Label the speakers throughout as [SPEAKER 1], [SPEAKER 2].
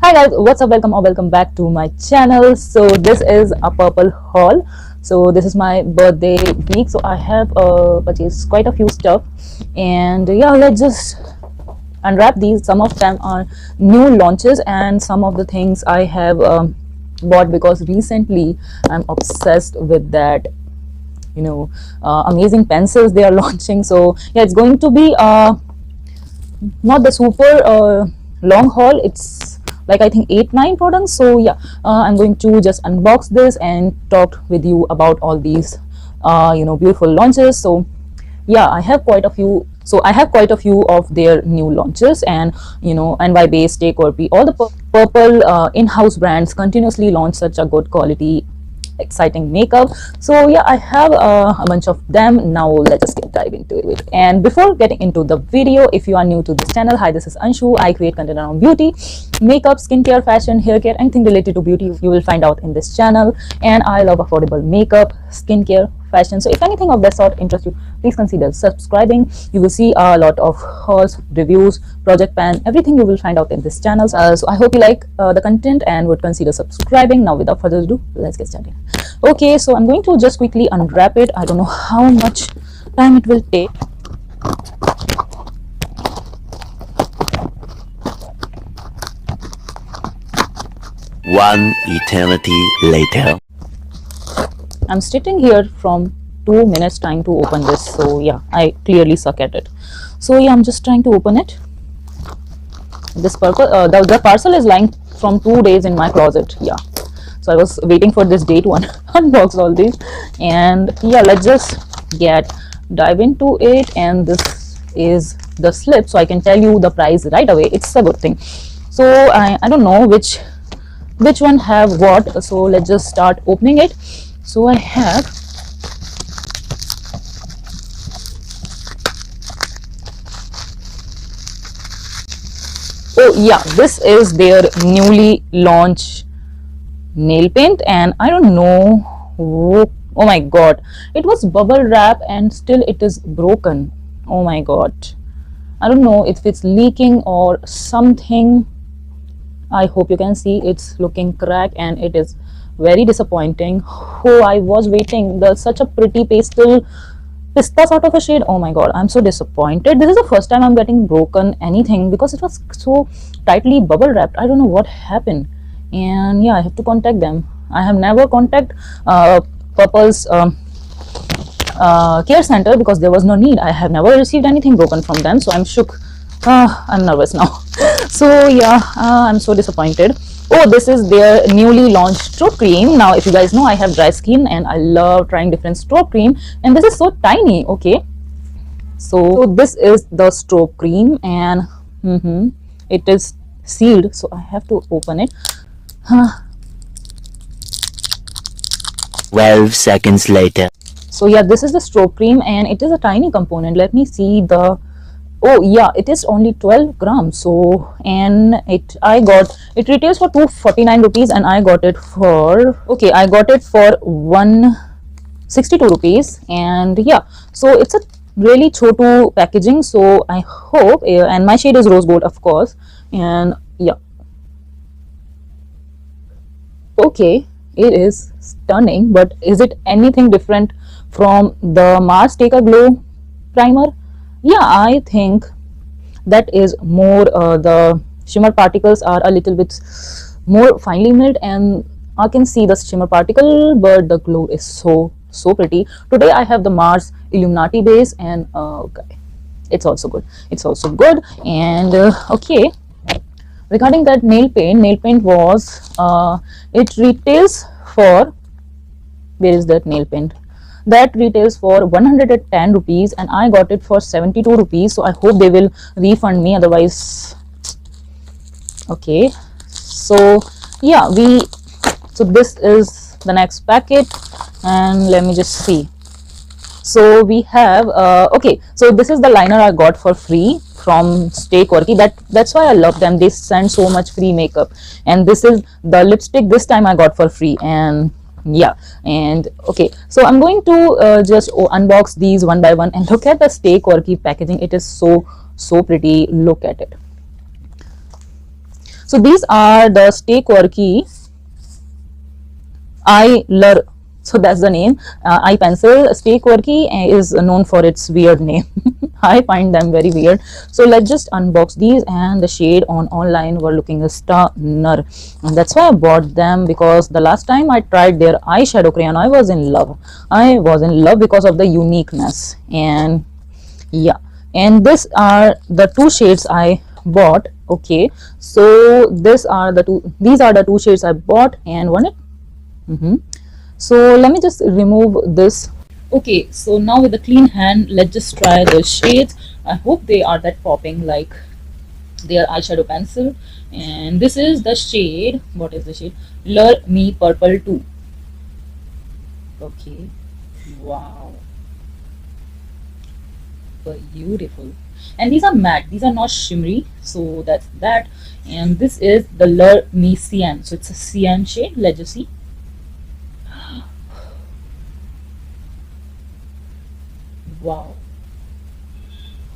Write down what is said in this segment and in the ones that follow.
[SPEAKER 1] Hi guys, what's up? Welcome or welcome back to my channel. So this is a Purplle haul. So this is my birthday week, so I have purchased quite a few stuff, and yeah, let's just unwrap these. Some of them are new launches and some of the things I have bought because recently I'm obsessed with that amazing pencils they are launching. So yeah, it's going to be not the super long haul. It's like I think 8-9 products. So yeah, I'm going to just unbox this and talk with you about all these beautiful launches. So yeah, I have quite a few. So I have quite a few of their new launches, and NY Base, Take or Be, all the Purplle in-house brands continuously launch such a good quality exciting makeup. So yeah, I have a bunch of them. Now let's just dive into it. And before getting into the video, if you are new to this channel, hi, this is Anshu. I create content around beauty, makeup, skincare, fashion, hair care, anything related to beauty you will find out in this channel. And I love affordable makeup, skincare, fashion. So if anything of that sort interests you, please consider subscribing. You will see a lot of hauls, reviews, project pan, everything you will find out in this channel. So I hope you like the content and would consider subscribing. Now without further ado, let's get started. Okay, so I'm going to just quickly unwrap it. I don't know how much time it will take.
[SPEAKER 2] One eternity later.
[SPEAKER 1] I'm sitting here from 2 minutes trying to open this. So yeah, I clearly suck at it. So yeah, I'm just trying to open it. This the parcel is lying from 2 days in my closet. Yeah, so I was waiting for this day to unbox all these. And yeah, let's just dive into it. And this is the slip, so I can tell you the price right away. It's a good thing. So I don't know which one have what. So let's just start opening it. So I have this is their newly launched nail paint, and I don't know, oh my god, it was bubble wrap and still it is broken. Oh my god, I don't know if it's leaking or something. I hope you can see it's looking cracked and it is very disappointing. Oh, I was waiting. There's such a pretty pista sort of a shade. Oh my god, I'm so disappointed. This is the first time I'm getting broken anything because it was so tightly bubble wrapped. I don't know what happened. And yeah, I have to contact them. I have never contacted Purpple's care center because there was no need. I have never received anything broken from them, so I'm shook. I'm nervous now. So yeah, I'm so disappointed. Oh, this is their newly launched stroke cream. Now if you guys know, I have dry skin and I love trying different stroke cream, and this is so tiny. Okay, so this is the stroke cream, and it is sealed, so I have to open it.
[SPEAKER 2] 12 seconds later.
[SPEAKER 1] So yeah, this is the stroke cream and it is a tiny component. Let me see the, oh yeah, it is only 12 grams. So, and it retails for 249 rupees and I got it for, okay, I got it for 162 rupees. And yeah, so it's a really chotu packaging. So I hope, and my shade is rose gold, of course. And yeah, okay, it is stunning, but is it anything different from the Mars Take a Glow primer? Yeah, I think that is more, the shimmer particles are a little bit more finely milled and I can see the shimmer particle, but the glow is so pretty. Today I have the Mars Illuminati base, and okay, it's also good. It's also good. And okay, regarding that nail paint was it retails for, where is that nail paint? That retails for 110 rupees and I got it for 72 rupees. So I hope they will refund me, otherwise. Okay, so yeah, so this is the next packet, and let me just see. So we have okay, so this is the liner I got for free from Stay Quirky. That's why I love them. They send so much free makeup. And this is the lipstick this time I got for free. And yeah, and okay, so I'm going to just unbox these one by one and look at the Stay Quirky packaging. It is so pretty. Look at it. So these are the Stay Quirky Eyelure. So that's the name. Eye pencil. Stay Quirky is known for its weird name. I find them very weird. So let's just unbox these, and the shade on online were looking stunner, and that's why I bought them, because the last time I tried their eyeshadow crayon, I was in love. I was in love because of the uniqueness. And yeah, and these are the two shades I bought. Okay, so these are the two shades I bought, and one. So let me just remove this. Okay, so now with a clean hand, let's just try the shades. I hope they are that popping like their eyeshadow pencil. And this is the shade. What is the shade? Lure Me Purple 2. Okay. Wow. Beautiful. And these are matte. These are not shimmery. So that's that. And this is the Lure Me Cyan. So it's a cyan shade. Let's just see. Wow.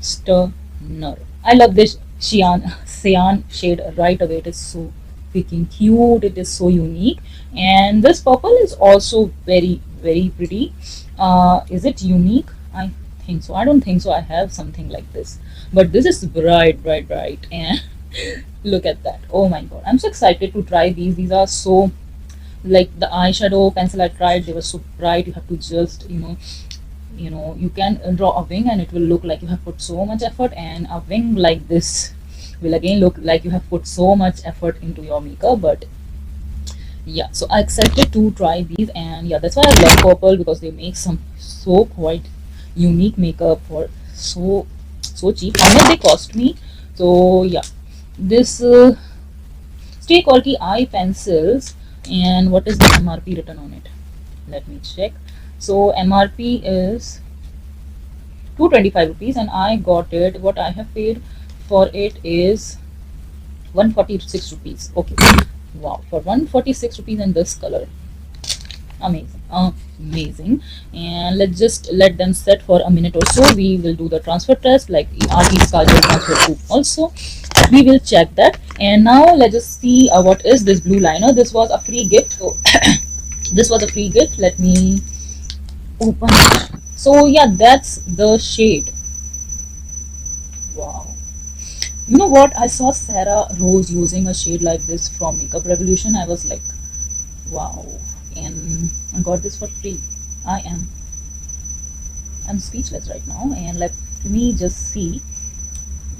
[SPEAKER 1] Stunner. I love this cyan shade right away. It is so freaking cute. It is so unique. And this purple is also very, very pretty. Is it unique? I think so. I don't think so. I have something like this. But this is bright, bright, bright. And look at that. Oh my god. I'm so excited to try these. These are so, like the eyeshadow pencil I tried, they were so bright. You have to just, you can draw a wing and it will look like you have put so much effort, and a wing like this will again look like you have put so much effort into your makeup. But yeah, so I'm excited to try these. And yeah, that's why I love purple, because they make some so quite unique makeup for so cheap. How much they cost me? So yeah, this Stay Quality Eye Pencils. And what is the MRP written on it? Let me check. So MRP is 225 rupees, and I got it. What I have paid for it is 146 rupees. Okay, wow, for 146 rupees in this color. Amazing, amazing. And let's just let them set for a minute or so. We will do the transfer test, like RT's Kajal transfer too. Also, we will check that. And now let's just see what is this blue liner. This was a free gift. So this was a free gift. Let me open it. So yeah, that's the shade. Wow. You know what? I saw Sarah Rose using a shade like this from Makeup Revolution. I was like, wow. And I got this for free. I'm speechless right now. And let me just see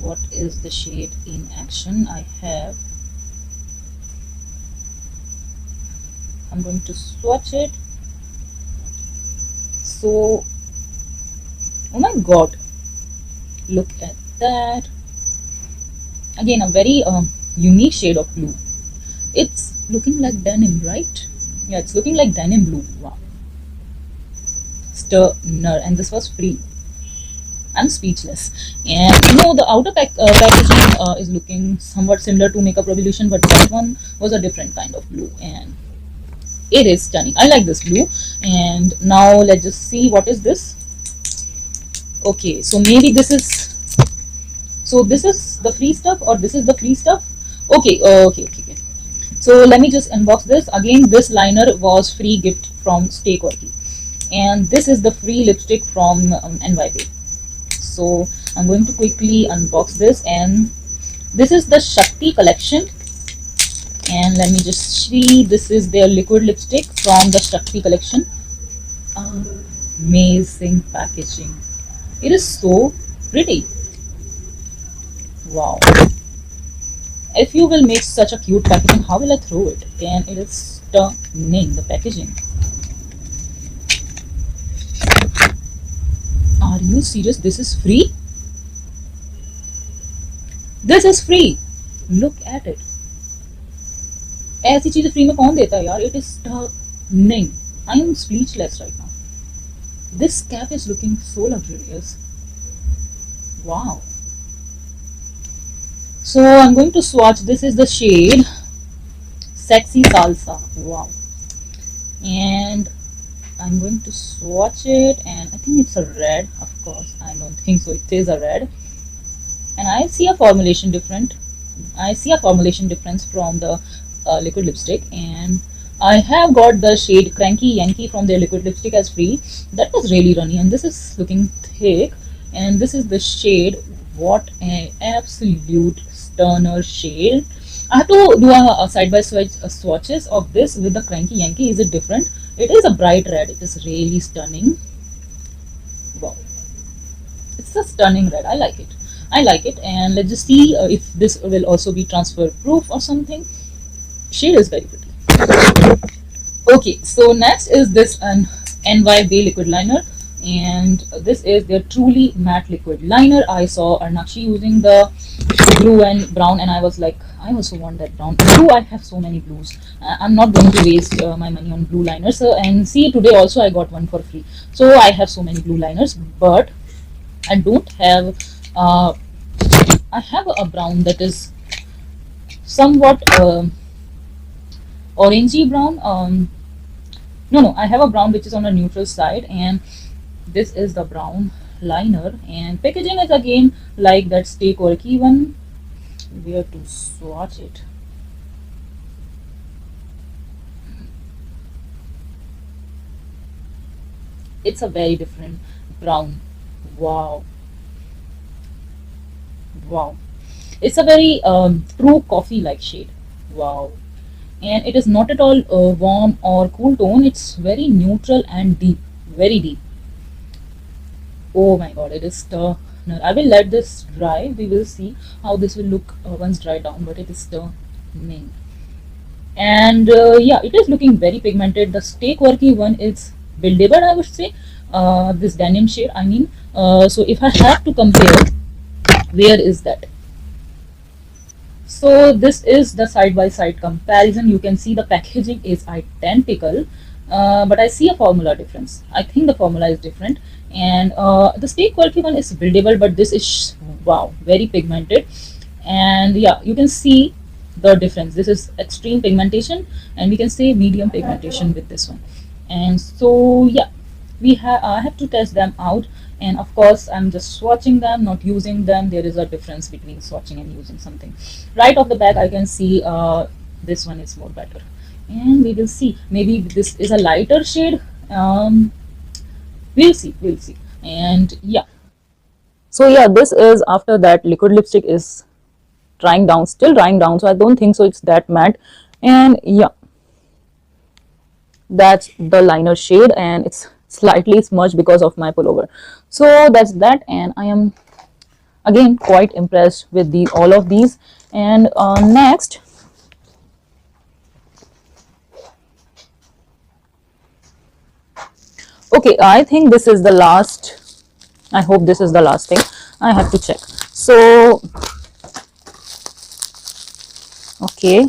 [SPEAKER 1] what is the shade in action. I'm going to swatch it. So, oh my god, look at that. Again, a very unique shade of blue. It's looking like denim, right? Yeah, it's looking like denim blue. Wow. Stunner. And this was free. I'm speechless. And the outer packaging is looking somewhat similar to Makeup Revolution, but that one was a different kind of blue, and it is stunning. I like this blue. And now let's just see what is this. Okay, so maybe this is the free stuff, or this is the free stuff. Okay. So let me just unbox this. Again, this liner was free gift from Stay Quirky, and this is the free lipstick from NYP. So I'm going to quickly unbox this, and this is the Shakti collection. And let me just see, this is their liquid lipstick from the Shakti collection. Amazing packaging. It is so pretty. Wow. If you will make such a cute packaging, how will I throw it? And it is stunning, the packaging. Are you serious? This is free? This is free. Look at it. ऐसी चीजें free में कौन देता है यार? It is stunning. I am speechless right now. This cap is looking so luxurious. Wow. So I'm going to swatch. This is the shade Sexy Salsa. Wow. And I'm going to swatch it, and I think it's a red. Of course, I don't think so. It is a red. And I see a formulation different. I see a formulation difference from the liquid lipstick, and I have got the shade Cranky Yankee from their liquid lipstick as free. That was really runny, and this is looking thick. And this is the shade. What an absolute stunner shade! I have to do a side by side swatches of this with the Cranky Yankee. Is it different? It is a bright red. It is really stunning. Wow, it's a stunning red. I like it. I like it. And let's just see if this will also be transfer proof or something. Shade is very pretty. Okay, so next is this an NY Bay liquid liner, and this is their truly matte liquid liner. I saw Arnakshi using the blue and brown, and I was like, I also want that brown. Blue, I have so many blues. I'm not going to waste my money on blue liners. And see, today also I got one for free. So I have so many blue liners, but I don't have. I have a brown that is somewhat orangey brown. No, I have a brown which is on a neutral side, and this is the brown liner. And packaging is again like that Stay Quirky one. Where to swatch it? It's a very different brown. Wow, wow! It's a very true coffee like shade. Wow. And it is not at all warm or cool tone. It's very neutral and deep, very deep. Oh my god, it is stunning. I will let this dry. We will see how this will look once dry down, but it is stunning. And yeah, it is looking very pigmented. The Stay Quirky one is buildable, I would say. This denim shade, I mean. So if I have to compare, where is that? So this is the side by side comparison. You can see the packaging is identical, but I see a formula difference. I think the formula is different, and the Stay Quirky one is buildable, but this is wow, very pigmented. And yeah, you can see the difference. This is extreme pigmentation, and we can say medium pigmentation with this one. And so yeah, I have to test them out, and of course I'm just swatching them, not using them. There is a difference between swatching and using something. Right off the back I can see this one is more better, and we will see. Maybe this is a lighter shade. We'll see. And yeah, so yeah, this is after that liquid lipstick is drying down, still drying down, so I don't think so it's that matte. And yeah, that's the liner shade, and it's slightly smudged because of my pullover. So that's that, and I am again quite impressed with the all of these. And next, okay, I think this is the last. I hope this is the last thing. I have to check. So okay,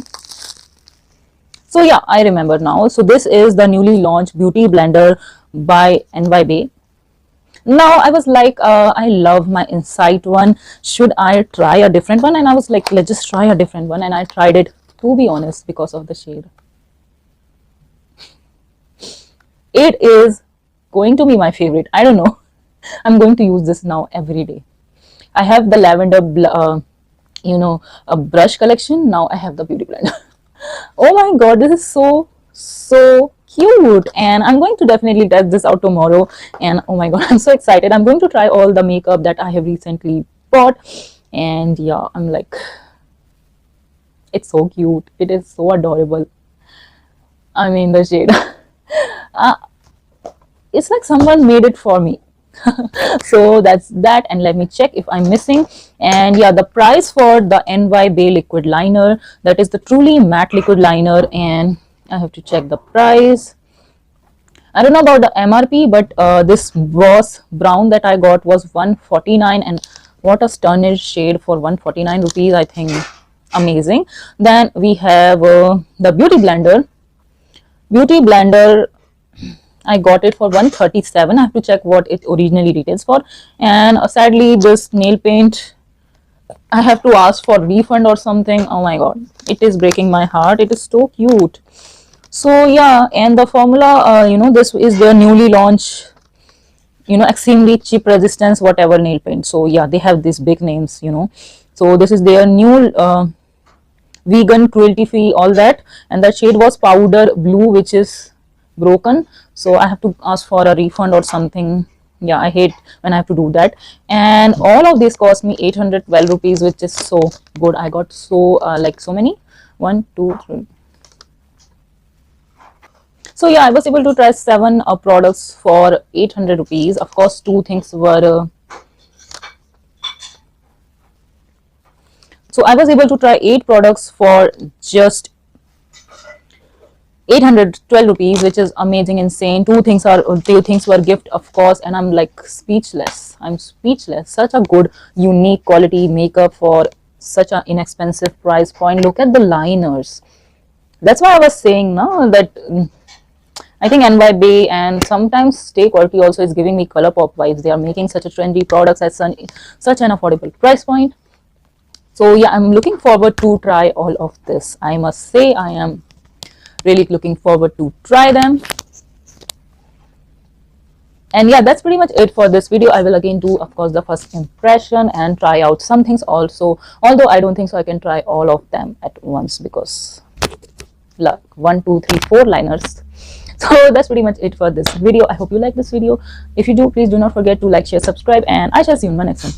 [SPEAKER 1] so yeah, I remember now. So this is the newly launched beauty blender by NY Bay. Now I was like, I love my Insight one. Should I try a different one? And I was like, let's just try a different one. And I tried it, to be honest, because of the shade. It is going to be my favorite. I don't know. I'm going to use this now every day. I have the lavender, a brush collection. Now I have the beauty blender. Oh my god, this is so cute, and I'm going to definitely test this out tomorrow. And oh my god, I'm so excited. I'm going to try all the makeup that I have recently bought, and yeah, I'm like, it's so cute. It is so adorable. I mean, the shade. It's like someone made it for me. So that's that, and let me check if I'm missing. And yeah, the price for the NY Bay liquid liner, that is the truly matte liquid liner, and I have to check the price. I don't know about the MRP, but this Boss Brown that I got was 149, and what a stunning shade for 149 rupees. I think amazing. Then we have the Beauty Blender. Beauty Blender, I got it for 137. I have to check what it originally retails for. And sadly, this nail paint, I have to ask for refund or something. Oh my god, it is breaking my heart. It is so cute. So yeah, and the formula, this is their newly launched, extremely chip resistance whatever nail paint. So yeah, they have these big names. So this is their new vegan, cruelty free, all that. And that shade was powder blue, which is broken, so I have to ask for a refund or something. Yeah, I hate when I have to do that. And all of this cost me 812 rupees, which is so good. I got so like so many, 1 2 3. So yeah, I was able to try 7 products for 800 rupees. Of course, two things were so I was able to try 8 products for just 812 rupees, which is amazing, insane. Two things were gift, of course, and I'm like speechless. I'm speechless. Such a good, unique quality makeup for such an inexpensive price point. Look at the liners. That's why I was saying now that I think NY Bay and sometimes Stay Quality also is giving me color pop vibes. They are making such a trendy products at such an affordable price point. So yeah, I'm looking forward to try all of this. I must say I am really looking forward to try them. And yeah, that's pretty much it for this video. I will again do, of course, the first impression and try out some things also, although I don't think so I can try all of them at once, because look, 1 2 3 4 liners. So that's pretty much it for this video. I hope you like this video. If you do, please do not forget to like, share, subscribe, and I shall see you in my next one.